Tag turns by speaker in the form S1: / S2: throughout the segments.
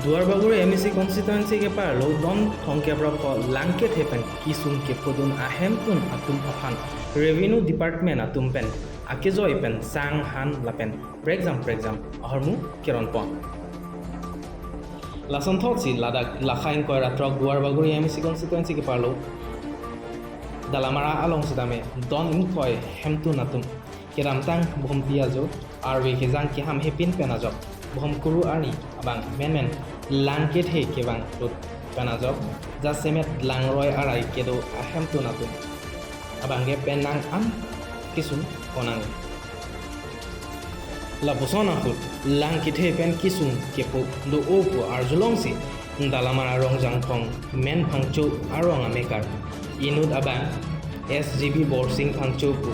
S1: Duarbagori MEC constituency ke par lo don thong ke pro langke thepen kisung ke podun ahem tun atum aphan revenue department atum pen akejo pen sang han lapen breakjam ahormu keron pon lason thok si ladak lakhain ko ratrok Duarbagori MEC constituency ke par lo dalamara along sidame don in koi hemtun atum keramtang bhom piajo arve kejang ki ham hepin penajok bhom kuru ani abang men langket he kebang tut penajok ja semet langroi arai kedo ahem tu natum abang ge penang an kisung konang la bosona tut langket he pen kisung kepo do opo arjulong si dalamara rongjang thong men phangchu arong amekar inud abang SGB borsing phangchu pu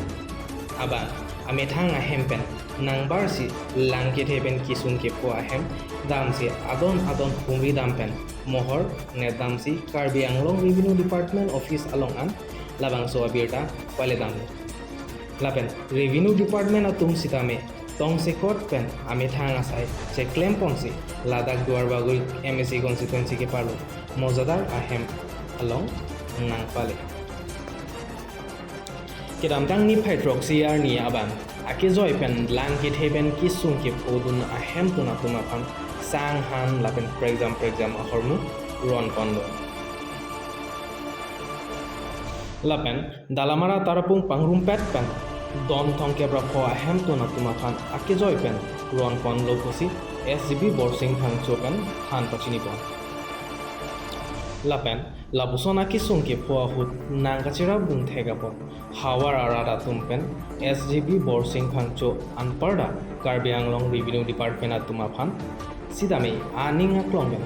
S1: abang amethang ahem pen nangbar si langket he pen kisung kepo ahem dam si adon humri dam pen mohor ne dam si Karbi Anglong Revenue Department Office along an labang so abirta pale dam lapen Revenue Department atum sitame tong se court pen ame thang asai che claim pong si ladak Duarbagori MEC constituency ke palu mojadar ahem along nang pale kedamtang ni phaidrok si ar ni aban ake joy pen langket he pen kisung ke podun ahem tuna tuma phan sang han lapen exam ahormu ron pondo lapen dalamara tarapung pangrum pet pen don thong ke bra pho ahem tuna tuma phan ake joy pen ron pon lo kosi SGB borsing phang chopen han pachini pon lapen labusona kisung ke pho hut nang kachira bung thega pon hawar arada tumpen SGB borsing phang cho anparda Karbi Anglong Revenue Department atuma phan sidame aning aklongben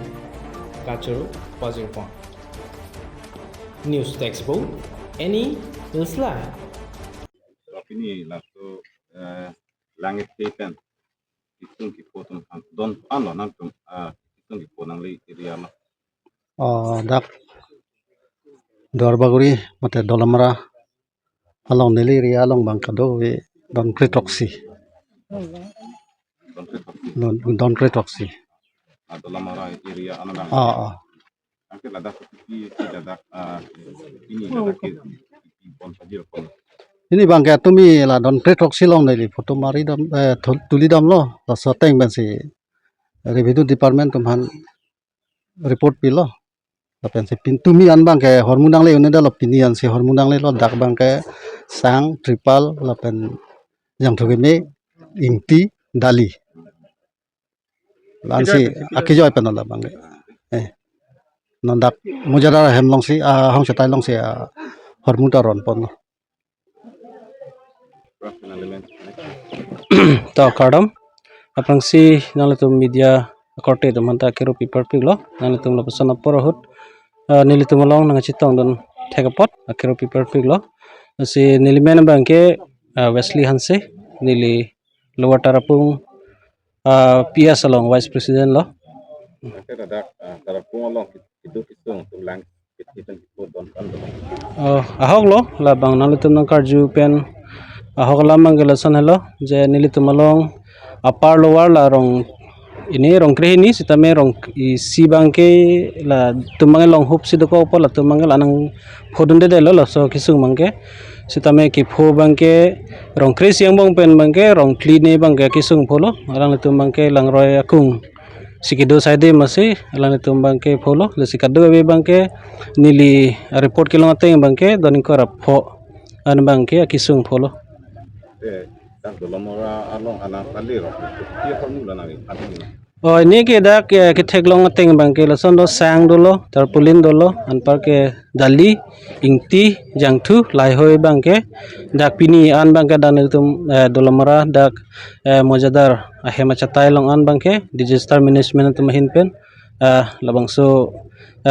S1: kachuru pazirpon news textbook any usla
S2: ini lato langit tepen kisung ki potong don ano nantum kisung ki ponang li iriama
S3: dak Duarbagori mate dalamara along nili ria along bangkado we don kretoksi don kretoksi
S2: dalamara iria anadang angke ladak ki ladak ini ladak ki pon pajir pon
S3: ini bangke tumi la don kretoksi long nili foto mari dam tuli dam lo la soteng bensi revenue department tumhan report pilo lapen si pintumi an bangke hormunang le uneda lo pinian si hormunang le lo dak bangke sang tripal lapen yang thogeme ingti dali lansi akijoy penola bangke nondak mujadara hemlong si hong setai long si hormudaron pon to kardam apang si nalatum media korte manta kero paper piglo nalatum lo pasana porahut nilitum long nang chitong don thegapot akero paper piglo si nilimen bangke Wesley Hanse nili lower Tarapung PS along vice president lo
S2: ladak tarapung along kidu kisung tulang kitan don kando
S3: ahok lo labang nalitum nang karju pen ahok lamang gelasan hello je nilitum along upper lower la rong ini rong krehini sitame rong si bangke la tumang long hup si doko opo la tumang lanang phodunde de lo so kisung mangke sitame ki pho bangke rong kre siang bong pen bangke rong clean bangke kisung pholo alang tumangke langroi akung sikido saide masi alang tumbangke pholo le sikado be bangke nili report kilong ateng bangke doning ko rapho an bangke kisung pholo
S2: dan dalamara along anak kaliro kia formula nari
S3: ini ke dak ke theklong ateng bangke lason do sang dolo tarpulin dolo anpar ke dali ingti jangthu lai hoi bangke dak pini an bangke danil tum dalamara dak mojadar ahema chatai long an bangke disaster management tum hin pen labangso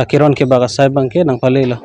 S3: kiron ke bagasai bangke nang palelo